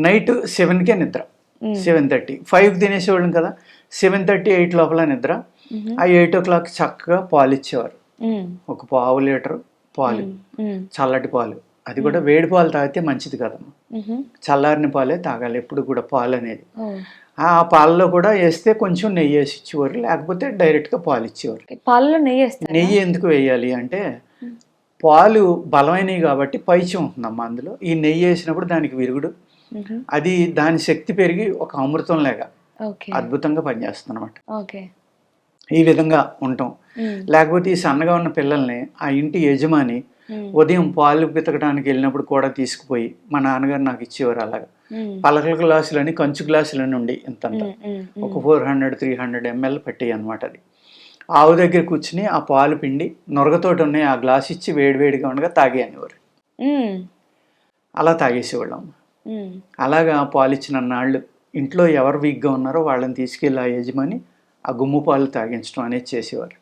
Night 7కే నిద్ర, 7:30, 5కి తినేసేవాళ్ళం కదా, 7:30, 8 లోపల నిద్ర. ఆ 8 o'clock చక్కగా పాలు ఇచ్చేవారు, ఒక పావు లీటర్ పాలు, చల్లటి పాలు. అది కూడా వేడి పాలు తాగితే మంచిది కదమ్మా, చల్లారిన పాలే తాగాలి ఎప్పుడు కూడా పాలు అనేది. ఆ పాలలో కూడా వేస్తే కొంచెం నెయ్యి వేసి ఇచ్చేవారు, లేకపోతే డైరెక్ట్గా పాలు ఇచ్చేవారు. పాలలో నెయ్యి నెయ్యి ఎందుకు వేయాలి అంటే పాలు బలమైనవి కాబట్టి పైచ్యం ఉంటుందమ్మా అందులో. ఈ నెయ్యి వేసినప్పుడు దానికి విరుగుడు, అది దాని శక్తి పెరిగి ఒక అమృతం లేక అద్భుతంగా పనిచేస్తుంది అనమాట. ఈ విధంగా ఉంటాం. లేకపోతే ఈ సన్నగా ఉన్న పిల్లల్ని ఆ ఇంటి యజమాని ఉదయం పాలు పితకడానికి వెళ్ళినప్పుడు కూడా తీసుకుపోయి, మా నాన్నగారు నాకు ఇచ్చేవారు అలాగా, పలకల గ్లాసులని, కంచు గ్లాసులని ఉండి ఇంతంత, ఒక 400-300 ml పట్టాయి అనమాట. అది ఆవు దగ్గర కూర్చుని ఆ పాలు పిండి నొరగతోటి ఉన్నాయి ఆ గ్లాస్ ఇచ్చి వేడివేడిగా ఉండగా తాగే అనేవారు. అలా తాగేసేవాళ్ళం. అలాగా పాలు ఇచ్చిన నాళ్ళు ఇంట్లో ఎవరు వీక్గా ఉన్నారో వాళ్ళని తీసుకెళ్ళి ఆ యజమాని ఆ గుమ్ము పాలు తాగించడం అనేది చేసేవారు.